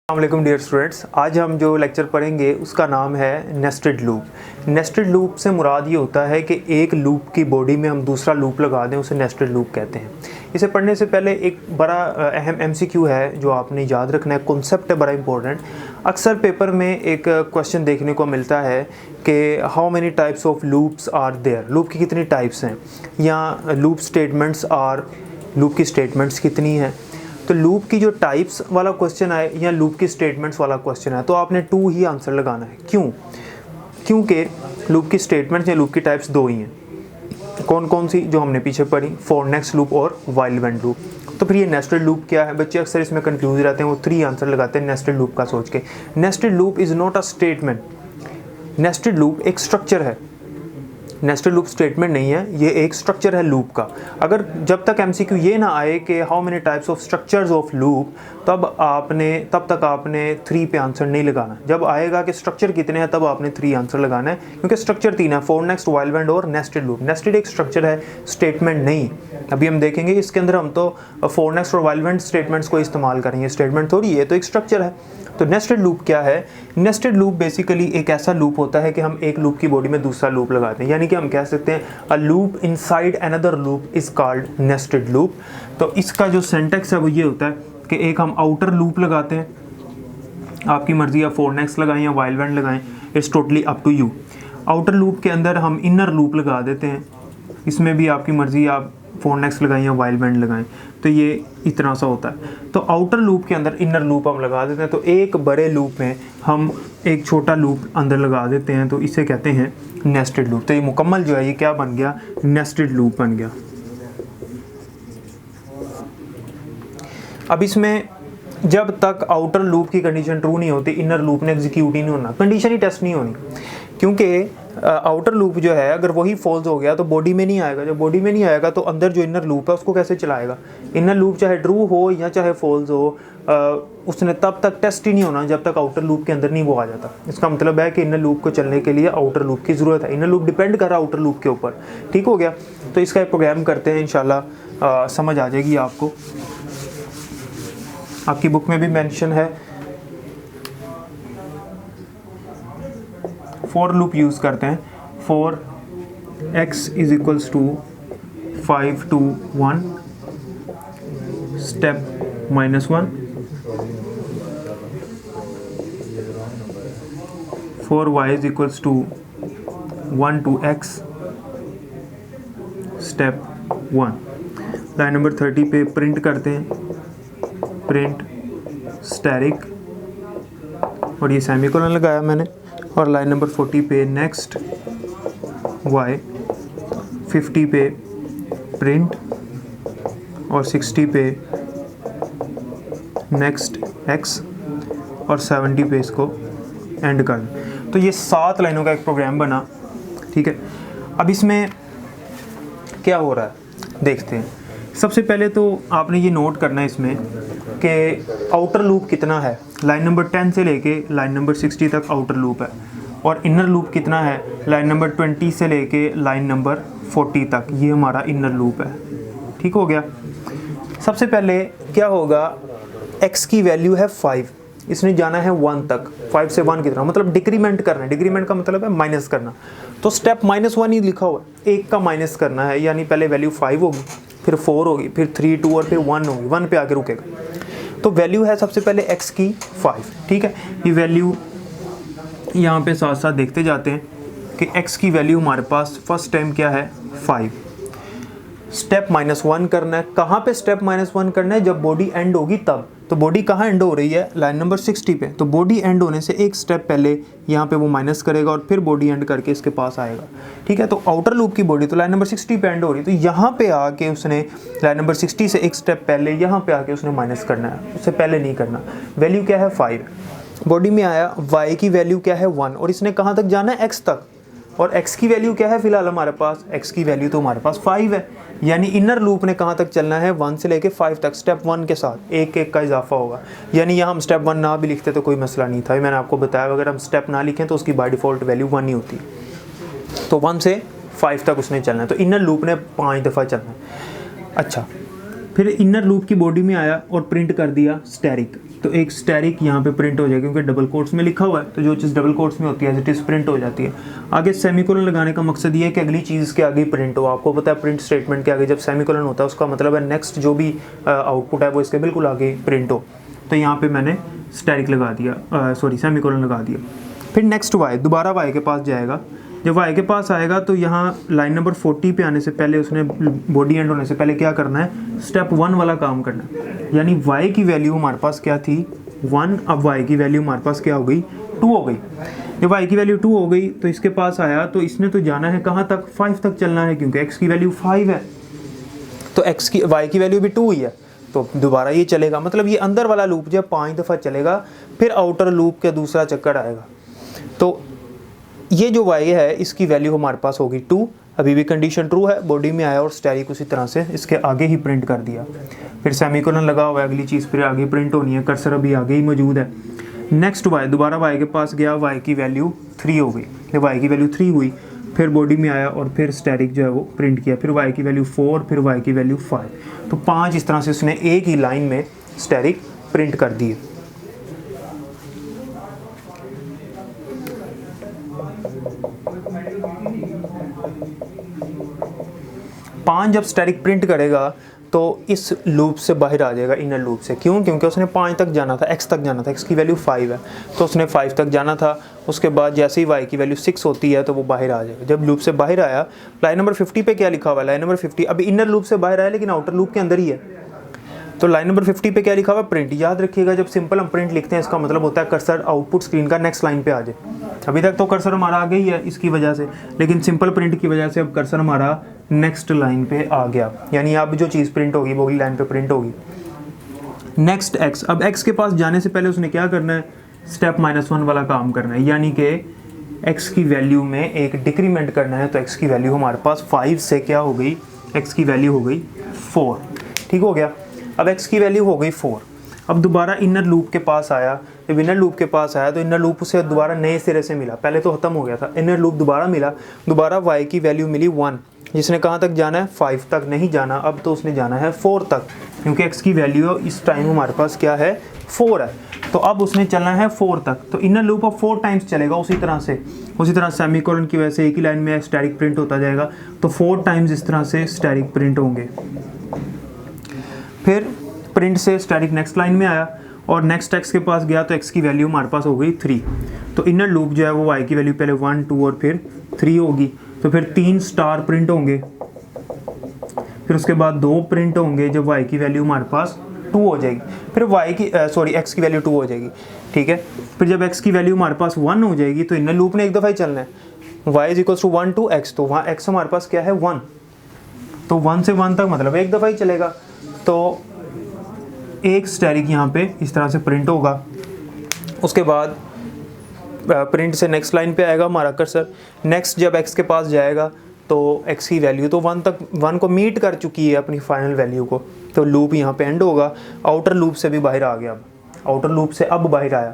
अस्सलामुअलैकुम dear students, आज हम जो लेक्चर पढ़ेंगे उसका नाम है नेस्टेड लूप। नेस्टेड लूप से मुराद ये होता है कि एक लूप की बॉडी में हम दूसरा लूप लगा दें, उसे नेस्टेड लूप कहते हैं। इसे पढ़ने से पहले एक बड़ा अहम एमसीक्यू है जो आपने याद रखना है, कॉन्सेप्ट है बड़ा इंपॉर्टेंट। अक्सर पेपर में एक क्वेश्चन देखने को मिलता है कि how many types of loops are there, loop की कितनी टाइप्स हैं, या लूप स्टेटमेंट्स आर, लूप की स्टेटमेंट्स कितनी हैं। तो लूप की जो टाइप्स वाला क्वेश्चन आए या लूप की स्टेटमेंट्स वाला क्वेश्चन है तो आपने 2 ही आंसर लगाना है। क्यों? क्योंकि लूप की स्टेटमेंट्स या लूप की टाइप्स 2 ही हैं। कौन कौन सी? जो हमने पीछे पढ़ी, फॉर नेक्स्ट लूप और व्हाइल व्हेन लूप। तो फिर ये नेस्टेड लूप क्या है? बच्चे अक्सर इसमें कंफ्यूज रहते हैं, वो 3 आंसर लगाते हैं नेस्टेड लूप का सोच के। Nested loop is not a statement. Nested loop एक स्ट्रक्चर है, नेस्टेड लूप स्टेटमेंट नहीं है, ये एक स्ट्रक्चर है लूप का। अगर जब तक एमसीक्यू ये ना आए कि how many types of structures of loop, तब तक आपने 3 पे आंसर नहीं लगाना। जब आएगा कि स्ट्रक्चर कितने हैं तब आपने 3 आंसर लगाना है, क्योंकि स्ट्रक्चर 3 है, फॉर नेक्स्ट, व्हाइल व्हेन और नेस्टेड लूप। नेस्टेड एक स्ट्रक्चर है, स्टेटमेंट नहीं। अभी हम देखेंगे इसके अंदर हम तो फॉर नेक्स्ट और व्हाइल व्हेन स्टेटमेंट्स को इस्तेमाल करेंगे, स्टेटमेंट थोड़ी है, तो एक स्ट्रक्चर है। तो नेस्टेड लूप क्या है? नेस्टेड लूप बेसिकली एक ऐसा लूप होता है कि हम एक लूप की बॉडी में दूसरा लूप लगाते हैं, यानी कि हम कह सकते हैं a loop inside another loop is called nested loop. तो इसका जो सिंटैक्स है वो ये होता है कि एक हम आउटर लूप लगाते हैं, आपकी मर्जी, या फॉर नेक्स्ट लगाएं या व्हाइल व्हेन लगाएं, it's totally up to you. Outer loop के अंदर हम इनर लूप लगा देते हैं, इसमें भी आपकी मर्जी, आप फॉर नेक्स्ट लगाएं या व्हाइल व्हेन लगाएं। तो ये इतना सा होता है। तो आउटर लूप के अंदर इनर लूप हम लगा देते हैं, तो एक बड़े लूप में हम एक छोटा लूप अंदर लगा देते हैं, तो इसे कहते हैं नेस्टेड लूप। तो ये मुकम्मल जो है ये क्या बन गया? नेस्टेड लूप बन गया। अब इसमें जब तक आउटर लूप की कंडीशन ट्रू नहीं होती, इनर लूप ने एग्जीक्यूट ही नहीं होना, कंडीशन ही टेस्ट नहीं होनी। क्योंकि आउटर लूप जो है अगर वही फॉल्स हो गया तो बॉडी में नहीं आएगा। जब बॉडी में नहीं आएगा तो अंदर जो इनर लूप है उसको कैसे चलाएगा? इनर लूप चाहे ट्रू हो या चाहे फॉल्स हो, उसने तब तक टेस्ट ही नहीं होना जब तक आउटर लूप के अंदर नहीं वो आ जाता। इसका मतलब है कि इनर लूप को चलने के लिए आउटर लूप की ज़रूरत है। इनर लूप डिपेंड कर रहा है आउटर लूप के ऊपर। ठीक हो गया? तो इसका एक प्रोग्राम करते हैं, इंशाल्लाह समझ आ जाएगी आपको। आपकी बुक में भी मेंशन है। फॉर लूप यूज़ करते हैं। For x is equals to 5 to 1 step -1, for y is equals to 1 to x step 1। Line number 30 पे प्रिंट करते हैं, प्रिंट स्टैटिक, और ये सेमीकोलन लगाया मैंने। और लाइन नंबर 40 पे नेक्स्ट y, 50 पे प्रिंट, और 60 पे नेक्स्ट x, और 70 पे इसको एंड कर दें। तो ये 7 लाइनों का एक प्रोग्राम बना। ठीक है, अब इसमें क्या हो रहा है देखते हैं। सबसे पहले तो आपने ये नोट करना है इसमें कि आउटर लूप कितना है। लाइन नंबर 10 से लेके लाइन नंबर 60 तक आउटर लूप है, और इनर लूप कितना है? लाइन नंबर 20 से लेके लाइन नंबर 40 तक, ये हमारा इनर लूप है। ठीक हो गया? सबसे पहले क्या होगा, x की वैल्यू है 5, इसने जाना है 1 तक। 5 से 1 कितना, मतलब डिक्रीमेंट करना है। डिक्रीमेंट का मतलब है माइनस करना। तो स्टेप -1 ही लिखा हुआ है, 1 का माइनस करना है, यानी पहले वैल्यू 5 होगी, फिर 4 होगी, फिर 3, 2 और फिर 1 होगी, 1 पे आके रुकेगा। तो वैल्यू है सबसे पहले x की 5। ठीक है, ये वैल्यू यहाँ पे साथ साथ देखते जाते हैं कि x की वैल्यू हमारे पास फर्स्ट टाइम क्या है? 5। स्टेप -1 करना है। कहाँ पे स्टेप -1 करना है? जब बॉडी एंड होगी तब। तो बॉडी कहाँ एंड हो रही है? लाइन नंबर 60 पे। तो बॉडी एंड होने से एक स्टेप पहले यहाँ पे वो माइनस करेगा और फिर बॉडी एंड करके इसके पास आएगा। ठीक है, तो आउटर लूप की बॉडी तो लाइन नंबर 60 पे एंड हो रही है, तो यहाँ पे आके उसने लाइन नंबर 60 से एक स्टेप पहले यहाँ पे आके उसने माइनस करना है, उससे पहले नहीं करना। वैल्यू क्या है? 5। बॉडी में आया, y की वैल्यू क्या है? 1, और इसने कहाँ तक जाना है? x तक। और x की वैल्यू क्या है फिलहाल हमारे पास? x की वैल्यू तो हमारे पास 5 है, यानी इनर लूप ने कहाँ तक चलना है? 1 से लेके 5 तक, स्टेप 1 के साथ एक एक का इजाफा होगा। यानी यहाँ हम स्टेप 1 ना भी लिखते तो कोई मसला नहीं था, मैंने आपको बताया अगर हम स्टेप ना लिखें तो उसकी बाय डिफ़ॉल्ट वैल्यू 1 ही होती है। तो 1 से 5 तक उसने चलना है, तो इनर लूप ने 5 दफ़ा चलना है। अच्छा, फिर इनर लूप की बॉडी में आया और प्रिंट कर दिया स्टैरिक, तो एक स्टैरिक यहाँ पे प्रिंट हो जाएगा क्योंकि डबल कोट्स में लिखा हुआ है, तो जो चीज़ डबल कोट्स में होती है इट इज़ प्रिंट हो जाती है। आगे सेमीकोलन लगाने का मकसद ये है कि अगली चीज़ के आगे प्रिंट हो। आपको पता है प्रिंट स्टेटमेंट के आगे जब सेमीकोलन होता है उसका मतलब है नेक्स्ट जो भी आउटपुट है वो इसके बिल्कुल आगे प्रिंट हो। तो यहाँ पर मैंने स्टैरिक लगा दिया, सेमीकोलन लगा दिया। फिर नेक्स्ट वाई, दोबारा वाई के पास जाएगा। जब वाई के पास आएगा तो यहाँ लाइन नंबर 40 पे आने से पहले उसने बॉडी एंड होने से पहले क्या करना है, स्टेप 1 वाला काम करना है। यानी वाई की वैल्यू हमारे पास क्या थी 1, अब वाई की वैल्यू हमारे पास क्या हो गई 2 हो गई। जब वाई की वैल्यू 2 हो गई तो इसके पास आया तो इसने तो जाना है कहाँ तक, 5 तक चलना है क्योंकि एक्स की वैल्यू 5 है, तो एक्स की वाई की वैल्यू भी 2 ही है, तो दोबारा ये चलेगा। मतलब ये अंदर वाला लूप जब 5 दफ़ा चलेगा फिर आउटर लूप का दूसरा चक्कर आएगा। तो ये जो y है इसकी वैल्यू हमारे पास होगी 2, अभी भी कंडीशन ट्रू है, बॉडी में आया और स्टैरिक उसी तरह से इसके आगे ही प्रिंट कर दिया। फिर सेमीकोलन लगा हुआ है, अगली चीज़ फिर आगे प्रिंट होनी है, कर्सर अभी आगे ही मौजूद है। नेक्स्ट y, दोबारा y के पास गया, y की वैल्यू 3 हो गई। जब y की वैल्यू 3 हुई फिर बॉडी में आया और फिर स्टैरिक जो है वो प्रिंट किया, फिर y की वैल्यू 4, फिर y की वैल्यू 5, तो 5 इस तरह से उसने एक ही लाइन में स्टैरिक प्रिंट कर दिए। पाँच जब स्टैरिक प्रिंट करेगा तो इस लूप से बाहर आ जाएगा, इनर लूप से। क्यों? क्योंकि उसने 5 तक जाना था, x तक जाना था, x की वैल्यू 5 है तो उसने 5 तक जाना था। उसके बाद जैसे ही y की वैल्यू 6 होती है तो वो बाहर आ जाएगा। जब लूप से बाहर आया, लाइन नंबर 50 पे क्या लिखा हुआ है, लाइन नंबर 50 अभी इनर लूप से बाहर आया लेकिन आउटर लूप के अंदर ही है, तो लाइन नंबर 50 पे क्या लिखा हुआ है, प्रिंट। याद रखिएगा जब सिंपल हम प्रिंट लिखते हैं इसका मतलब होता है कर्सर आउटपुट स्क्रीन का नेक्स्ट लाइन पे आ जाए। अभी तक तो कर्सर हमारा आगे ही है इसकी वजह से, लेकिन सिंपल प्रिंट की वजह से अब कर्सर हमारा नेक्स्ट लाइन पे आ गया, यानी अब जो चीज़ प्रिंट होगी वो अगली लाइन पे प्रिंट होगी। नेक्स्ट एक्स, अब एक्स के पास जाने से पहले उसने क्या करना है, स्टेप -1 वाला काम करना है, यानी कि एक्स की वैल्यू में एक डिक्रीमेंट करना है। तो एक्स की वैल्यू हमारे पास 5 से क्या हो गई, एक्स की वैल्यू हो गई 4, ठीक हो गया। अब x की वैल्यू हो गई 4। अब दोबारा इनर लूप के पास आया, जब इनर लूप के पास आया तो इनर लूप उसे दोबारा नए सिरे से मिला, पहले तो ख़त्म हो गया था, इनर लूप दोबारा मिला, दोबारा y की वैल्यू मिली 1, जिसने कहाँ तक जाना है 5 तक नहीं जाना, अब तो उसने जाना है 4 तक, क्योंकि x की वैल्यू इस टाइम हमारे पास क्या है 4 है, तो अब उसने चलना है 4 तक। तो इनर लूप अब 4 टाइम्स चलेगा उसी तरह सेमीकोलन की वजह से एक ही लाइन में स्टैरिक प्रिंट होता जाएगा, तो 4 टाइम्स इस तरह से स्टैरिक प्रिंट होंगे। फिर प्रिंट से स्टैरिक नेक्स्ट लाइन में आया और नेक्स्ट एक्स के पास गया तो एक्स की वैल्यू हमारे पास हो गई 3, तो इनर लूप जो है वो वाई की वैल्यू पहले 1, 2 और फिर 3 होगी, तो फिर 3 स्टार प्रिंट होंगे, फिर उसके बाद 2 प्रिंट होंगे जब वाई की वैल्यू हमारे पास 2 हो जाएगी, फिर एक्स की वैल्यू 2 हो जाएगी, ठीक है। फिर जब एक्स की वैल्यू हमारे पास 1 हो जाएगी तो इनर लूप ने एक दफ़ा ही चलना है, y = 1 to x, तो वहाँ x हमारे पास क्या है 1, तो 1 से 1 तक मतलब एक दफ़ा ही चलेगा, तो एक स्टैरिक यहाँ पे इस तरह से प्रिंट होगा। उसके बाद प्रिंट से नेक्स्ट लाइन पे आएगा हमारा कर्सर, नेक्स्ट जब x के पास जाएगा तो x की वैल्यू तो 1 को मीट कर चुकी है अपनी फाइनल वैल्यू को, तो लूप यहाँ पे एंड होगा। आउटर लूप से भी बाहर आ गया, अब आउटर लूप से अब बाहर आया,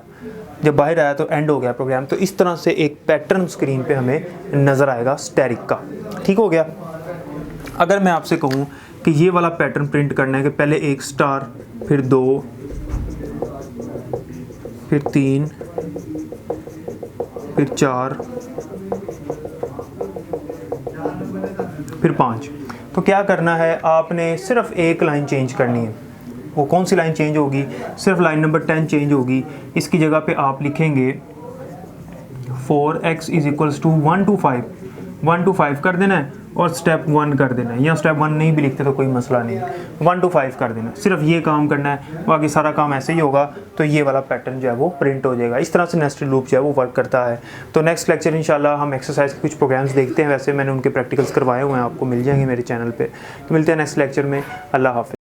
जब बाहर आया तो एंड हो गया प्रोग्राम। तो इस तरह से एक पैटर्न स्क्रीन पे हमें नज़र आएगा स्टैरिक का, ठीक हो गया। अगर मैं आपसे कहूँ कि ये वाला पैटर्न प्रिंट करना है कि पहले 1 स्टार, फिर 2, फिर 3, फिर 4, फिर 5, तो क्या करना है, आपने सिर्फ एक लाइन चेंज करनी है। वो कौन सी लाइन चेंज होगी, सिर्फ लाइन नंबर 10 चेंज होगी। इसकी जगह पे आप लिखेंगे 4x = 1 to 5, 1 to 5 कर देना है और स्टेप 1 कर देना है, या स्टेप 1 नहीं भी लिखते तो कोई मसला नहीं, 1 to 5 कर देना है, सिर्फ ये काम करना है, बाकी सारा काम ऐसे ही होगा। तो ये वाला पैटर्न जो है वो प्रिंट हो जाएगा। इस तरह से नेस्टेड लूप जो है वो वर्क करता है। तो नेक्स्ट लेक्चर इंशाल्लाह हम एक्सरसाइज के कुछ प्रोग्राम्स देखते हैं, वैसे मैंने उनके प्रैक्टिकल्स करवाए हुए हैं, आपको मिल जाएंगे मेरे चैनल पर। तो मिलते हैं नेक्स्ट लेक्चर में, अल्लाह हाफ़िज़।